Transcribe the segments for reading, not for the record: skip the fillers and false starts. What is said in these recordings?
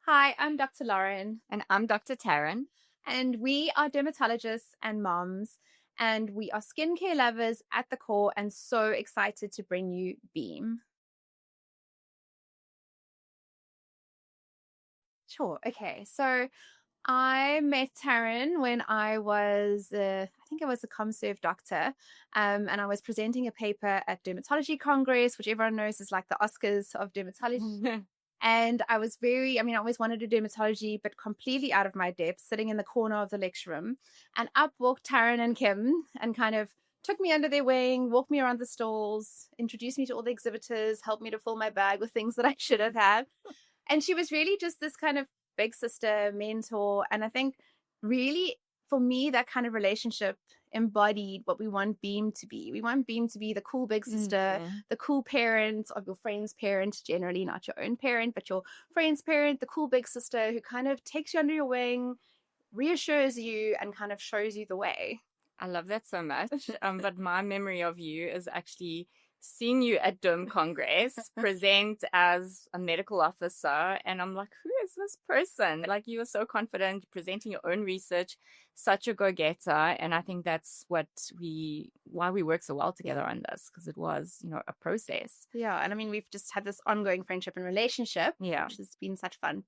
Hi, I'm Dr. Lauren, And I'm Dr. Taryn. and we are dermatologists and moms, and we are skincare lovers at the core, and so excited to bring you Beam. Sure. Okay. So I met Taryn when I was, I think I was a ComServe doctor, and I was presenting a paper at Dermatology Congress, which everyone knows is like the Oscars of dermatology. And I was I always wanted to do dermatology, but completely out of my depth, sitting in the corner of the lecture room. And up walked Taryn and Kim and kind of took me under their wing, walked me around the stalls, introduced me to all the exhibitors, helped me to fill my bag with things that I should have had. And she was really just this kind of big sister, mentor. And I think really for me, that kind of relationship embodied what we want Beam to be. We want Beam to be the cool big sister, the cool parent of your friend's parent, generally not your own parent, but your friend's parent, the cool big sister who kind of takes you under your wing, reassures you, and kind of shows you the way. I love that so much. But my memory of you is actually seeing you at Derm Congress present as a medical officer. And I'm like, who is this person? Like, you were so confident presenting your own research, such a go-getter. And I think that's why we work so well together on this, because it was, a process. Yeah. And I mean, we've just had this ongoing friendship and relationship, Yeah. which has been such fun.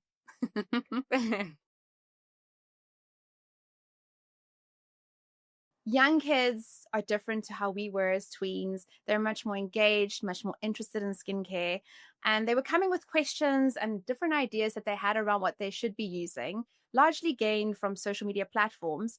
Young kids are different to how we were as tweens. They're much more engaged, much more interested in skincare. And they were coming with questions and different ideas that they had around what they should be using, largely gained from social media platforms.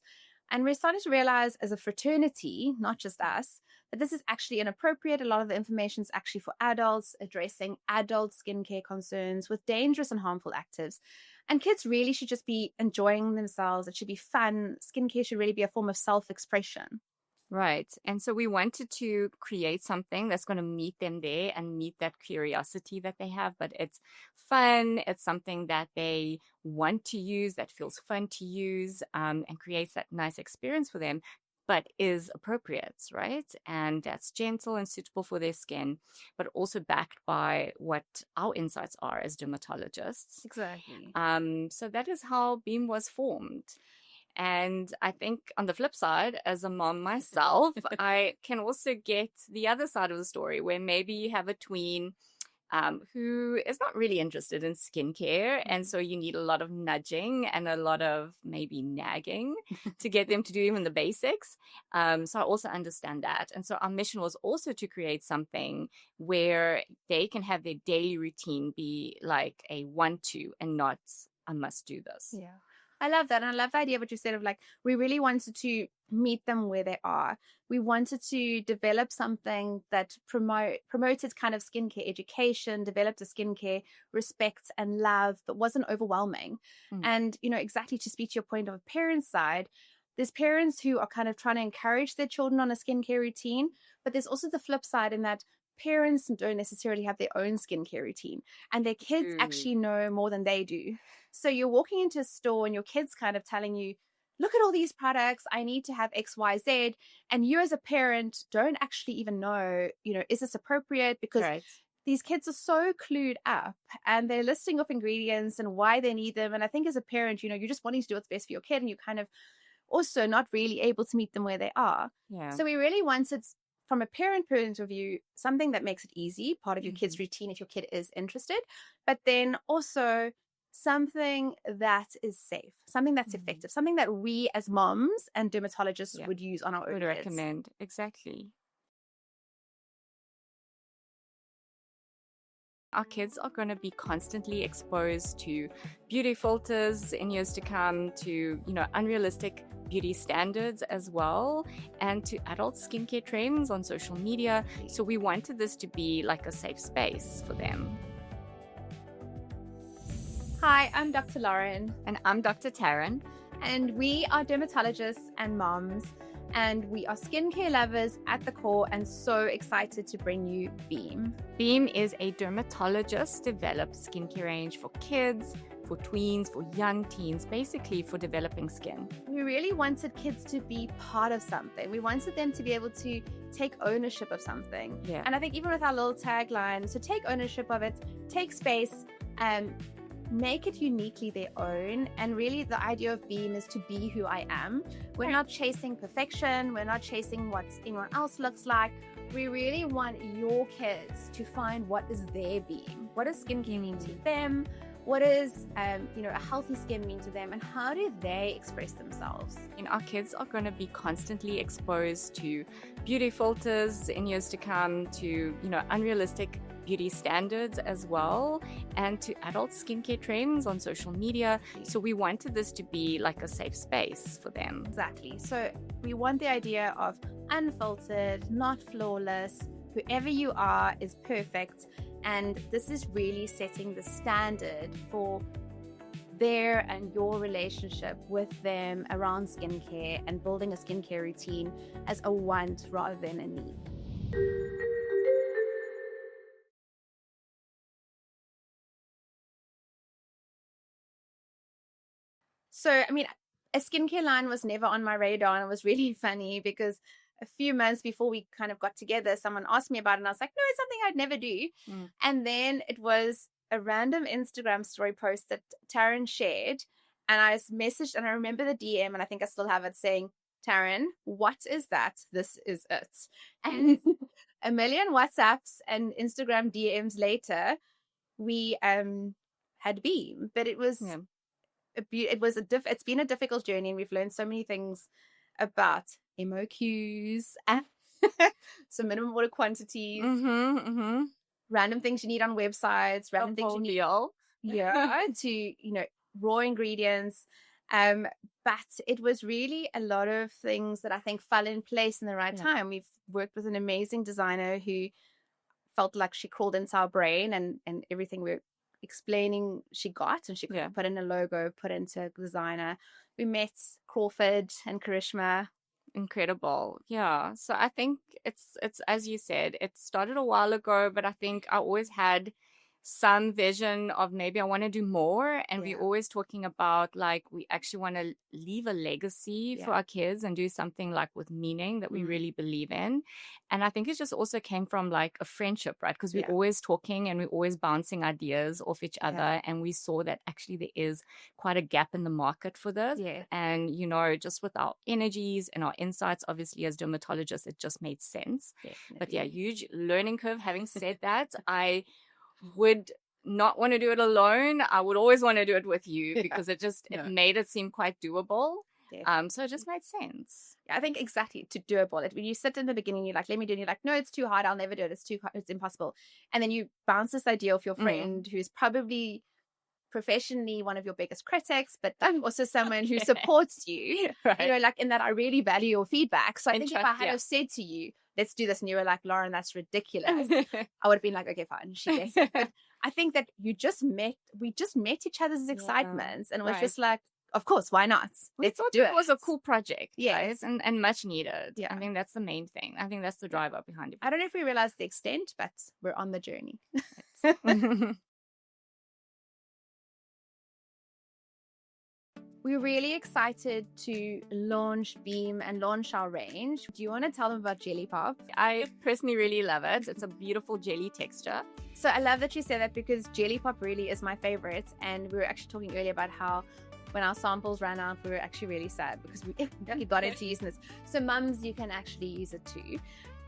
And we're starting to realize as a fraternity, not just us, that this is actually inappropriate. A lot of the information is actually for adults, addressing adult skincare concerns with dangerous and harmful actives. And kids really should just be enjoying themselves. It should be fun. Skincare should really be a form of self-expression. Right. And so we wanted to create something that's going to meet them there and meet that curiosity that they have, but it's fun. It's something that they want to use, that feels fun to use, and creates that nice experience for them, but is appropriate, right? And that's gentle and suitable for their skin, but also backed by what our insights are as dermatologists. Exactly. So that is how Beam was formed. And I think on the flip side, as a mom myself, I can also get the other side of the story where maybe you have a tween who is not really interested in skincare. And so you need a lot of nudging and a lot of maybe nagging to get them to do even the basics. So I also understand that. And so our mission was also to create something where they can have their daily routine be like a want-to and not a must-do this. Yeah. I love that. And I love the idea of what you said of like, we really wanted to meet them where they are. We wanted to develop something that promoted kind of skincare education, developed a skincare respect and love, but wasn't overwhelming. And, exactly to speak to your point of a parent's side, there's parents who are kind of trying to encourage their children on a skincare routine, but there's also the flip side in that parents don't necessarily have their own skincare routine and their kids actually know more than they do. So you're walking into a store and your kid's kind of telling you, look at all these products, I need to have XYZ. And you as a parent don't actually even know, is this appropriate? Because these kids are so clued up and they're listing off ingredients and why they need them. And I think as a parent, you're just wanting to do what's best for your kid and you're kind of also not really able to meet them where they are. Yeah. So we really wanted, from a parent point of view, something that makes it easy, part of your kid's routine if your kid is interested, but then also something that is safe, something that's effective, something that we as moms and dermatologists would use on our own would kids. recommend. Exactly. Our kids are going to be constantly exposed to beauty filters in years to come, to, unrealistic beauty standards as well, and to adult skincare trends on social media. So we wanted this to be like a safe space for them. Hi, I'm Dr. Lauren. And I'm Dr. Taryn. And we are dermatologists and moms. And we are skincare lovers at the core and so excited to bring you Beam. Beam is a dermatologist-developed skincare range for kids, for tweens, for young teens, basically for developing skin. We really wanted kids to be part of something. We wanted them to be able to take ownership of something. Yeah. And I think even with our little tagline, so take ownership of it, take space, make it uniquely their own. And really, the idea of Beam is to be who I am. We're Right. not chasing perfection, we're not chasing what anyone else looks like. We really want your kids to find what is their Beam. What does skincare mean to them? What does a healthy skin mean to them, and how do they express themselves? And our kids are going to be constantly exposed to beauty filters in years to come, to, unrealistic beauty standards as well, and to adult skincare trends on social media. So we wanted this to be like a safe space for them. Exactly. So we want the idea of unfiltered, not flawless. Whoever you are is perfect. And this is really setting the standard for their and your relationship with them around skincare, and building a skincare routine as a want rather than a need. So, a skincare line was never on my radar, and it was really funny because a few months before we kind of got together, someone asked me about it, and I was like, no, it's something I'd never do. And then it was a random Instagram story post that Taryn shared, and I messaged, and I remember the DM, and I think I still have it, saying, Taryn, what is that? This is it. And a million WhatsApps and Instagram DMs later, we had Beam, but it was it's been a difficult journey, and we've learned so many things about MOQs and so minimum order quantities, random things you need on websites, random things you need to raw ingredients. But it was really a lot of things that I think fell in place in the right time. We've worked with an amazing designer who felt like she crawled into our brain, and everything we're explaining she got, and she could put in a logo, put into a designer. We met Crawford and Karishma. Incredible. Yeah. So I think it's as you said, it started a while ago, but I think I always had some vision of maybe I want to do more. And we're always talking about like we actually want to leave a legacy for our kids and do something like with meaning that we really believe in. And I think it just also came from like a friendship, right? Because we're always talking and we're always bouncing ideas off each other. And we saw that actually there is quite a gap in the market for this. And, just with our energies and our insights, obviously as dermatologists, it just made sense. But huge learning curve. Having said that, I would not want to do it alone. I would always want to do it with you because it made it seem quite doable. So it just made sense. I think exactly to doable. When you sit in the beginning, you're like, let me do it. And you're like, no, it's too hard. I'll never do it. It's too hard. It's impossible. And then you bounce this idea off your friend who's probably professionally one of your biggest critics, but also someone who supports you, like in that I really value your feedback. So I think if I had have said to you, let's do this, and you were like, Lauren, that's ridiculous, I would have been like, okay, fine, she gets it. But I think that we just met each other's excitements, and was just like, of course, why not? Let's do it. It was a cool project, right? And much needed. I think that's the main thing. I think that's the driver behind it. I don't know if we realize the extent, but we're on the journey. We're really excited to launch Beam and launch our range. Do you want to tell them about Jelly Pop? I personally really love it. It's a beautiful jelly texture. So I love that you said that, because Jelly Pop really is my favorite. And we were actually talking earlier about how when our samples ran out, we were actually really sad because we got into using this. So mums, you can actually use it too.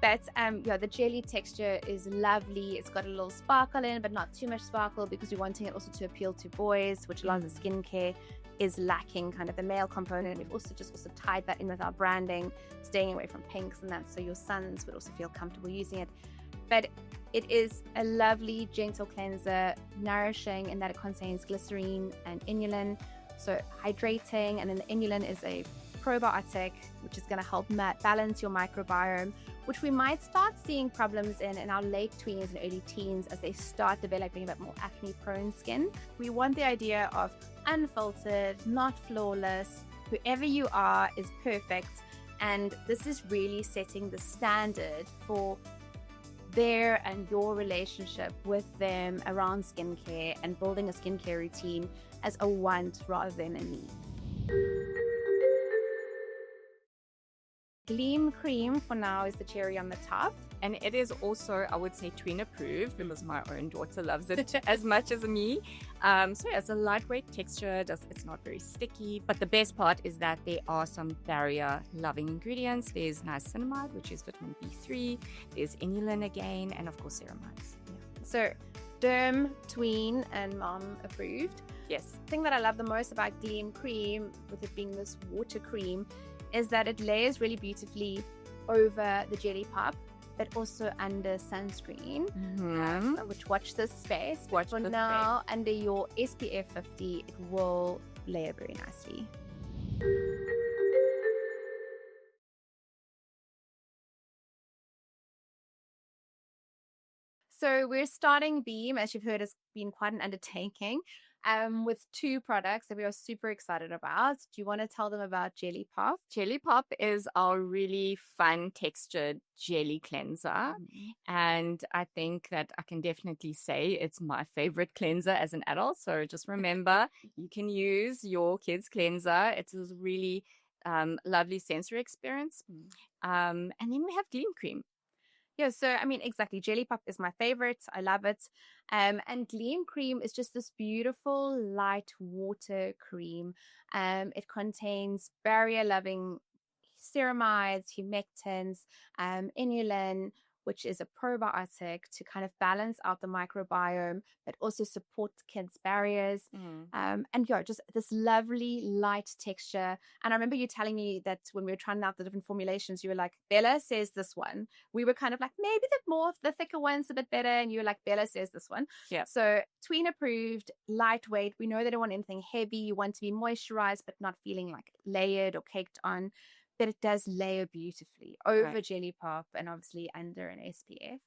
But the jelly texture is lovely. It's got a little sparkle in, but not too much sparkle, because we're wanting it also to appeal to boys, which a lot of the skincare is lacking, kind of the male component. We've also tied that in with our branding, staying away from pinks and that, so your sons would also feel comfortable using it. But it is a lovely, gentle cleanser, nourishing in that it contains glycerine and inulin, so hydrating. And then the inulin is a probiotic, which is going to help balance your microbiome, which we might start seeing problems in our late tweens and early teens as they start developing a bit more acne-prone skin. We want the idea of unfiltered, not flawless. Whoever you are is perfect, and this is really setting the standard for their and your relationship with them around skincare, and building a skincare routine as a want rather than a need. Gleam Cream for now is the cherry on the top. And it is also, I would say, tween approved because my own daughter loves it as much as me. So yeah, it's a lightweight texture. It's not very sticky. But the best part is that there are some barrier-loving ingredients. There's niacinamide, which is vitamin B3. There's inulin again, and of course, ceramides. Yeah. So Derm, Tween, and Mom approved. Yes. The thing that I love the most about Gleam Cream, with it being this water cream, is that it layers really beautifully over the jelly pop, but also under sunscreen. Which watch this space. Watch for the now, under your SPF 50, it will layer very nicely. So we're starting Beam, as you've heard, has been quite an undertaking, with 2 products that we are super excited about. Do you want to tell them about Jelly Pop? Jelly Pop is our really fun textured jelly cleanser. And I think that I can definitely say it's my favorite cleanser as an adult. So just remember, you can use your kids' cleanser. It's a really lovely sensory experience. And then we have Gleam Cream. Yeah, so I mean, exactly. Jelly Pop is my favorite. I love it. And Gleam Cream is just this beautiful light water cream. It contains barrier-loving ceramides, humectants, inulin, which is a probiotic to kind of balance out the microbiome, but also support kids' barriers. And yeah, just this lovely light texture. And I remember you telling me that when we were trying out the different formulations, you were like, Bella says this one. We were kind of like, maybe the thicker one's a bit better. And you were like, Bella says this one. Yeah. So tween approved, lightweight. We know they don't want anything heavy. You want to be moisturized, but not feeling like layered or caked on. But it does layer beautifully over Jelly Pop and obviously under an SPF.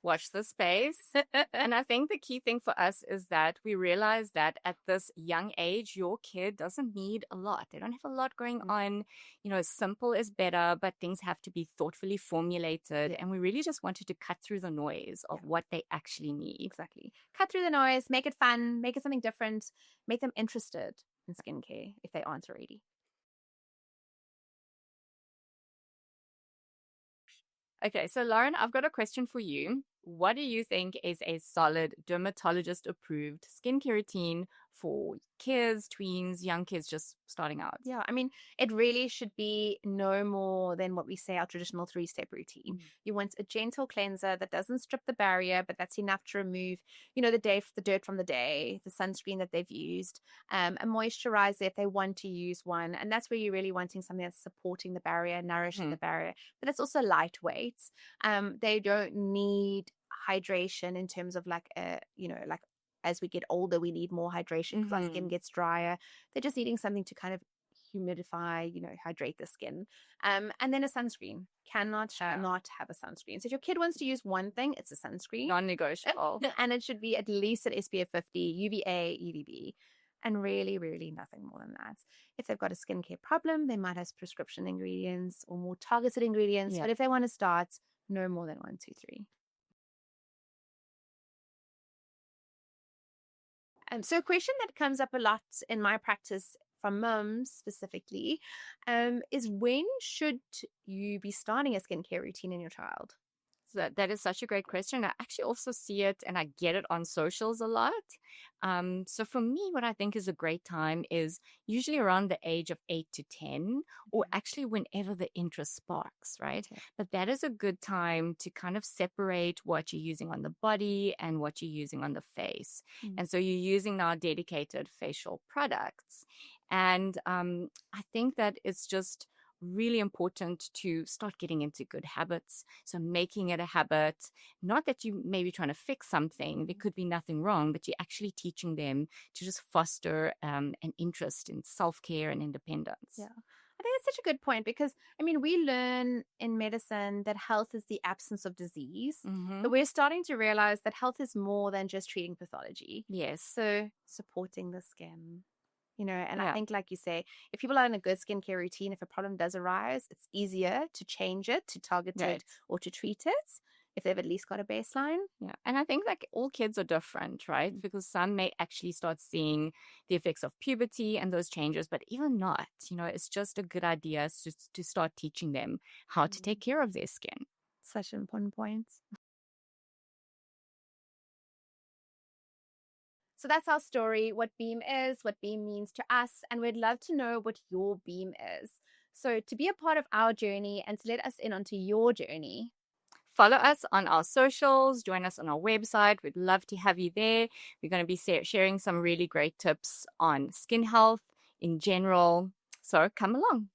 Watch the space. And I think the key thing for us is that we realize that at this young age, your kid doesn't need a lot. They don't have a lot going on. You know, simple is better, but things have to be thoughtfully formulated. And we really just wanted to cut through the noise of what they actually need. Exactly. Cut through the noise, make it fun, make it something different, make them interested in skincare if they aren't already. Okay, so Lauren, I've got a question for you. What do you think is a solid dermatologist-approved skincare routine for kids, tweens, young kids just starting out? Yeah, I mean, it really should be no more than what we say our traditional 3-step routine. You want a gentle cleanser that doesn't strip the barrier, but that's enough to remove, the dirt from the day, the sunscreen that they've used, a moisturizer if they want to use one. And that's where you're really wanting something that's supporting the barrier, nourishing the barrier, but it's also lightweight. They don't need hydration in terms of like as we get older, we need more hydration because our skin gets drier. They're just needing something to kind of humidify, hydrate the skin. And then a sunscreen. Cannot not have a sunscreen. So if your kid wants to use one thing, it's a sunscreen. Non-negotiable. And it should be at least at SPF 50, UVA, UVB. And really, really nothing more than that. If they've got a skincare problem, they might have prescription ingredients or more targeted ingredients. Yeah. But if they want to start, no more than 1, 2, 3. So a question that comes up a lot in my practice from mums specifically is when should you be starting a skincare routine in your child? So that is such a great question. I actually also see it and I get it on socials a lot. So for me, what I think is a great time is usually around the age of 8 to 10, or actually whenever the interest sparks, right? Okay. But that is a good time to kind of separate what you're using on the body and what you're using on the face. And so you're using now dedicated facial products. And I think that it's just really important to start getting into good habits. So making it a habit, not that you may be trying to fix something, there could be nothing wrong, but you're actually teaching them to just foster an interest in self-care and independence. Yeah. I think that's such a good point because, I mean, we learn in medicine that health is the absence of disease. But we're starting to realize that health is more than just treating pathology. Yes. So supporting the skin. And I think, like you say, if people are in a good skincare routine, if a problem does arise, it's easier to change it, to target it, or to treat it. if they've at least got a baseline. Yeah. And I think like all kids are different, right? Because some may actually start seeing the effects of puberty and those changes, but even not, it's just a good idea to start teaching them how to take care of their skin. Such an important point. So that's our story, what BEAM is, what BEAM means to us, and we'd love to know what your BEAM is. So to be a part of our journey and to let us in onto your journey, follow us on our socials, join us on our website. We'd love to have you there. We're going to be sharing some really great tips on skin health in general. So come along.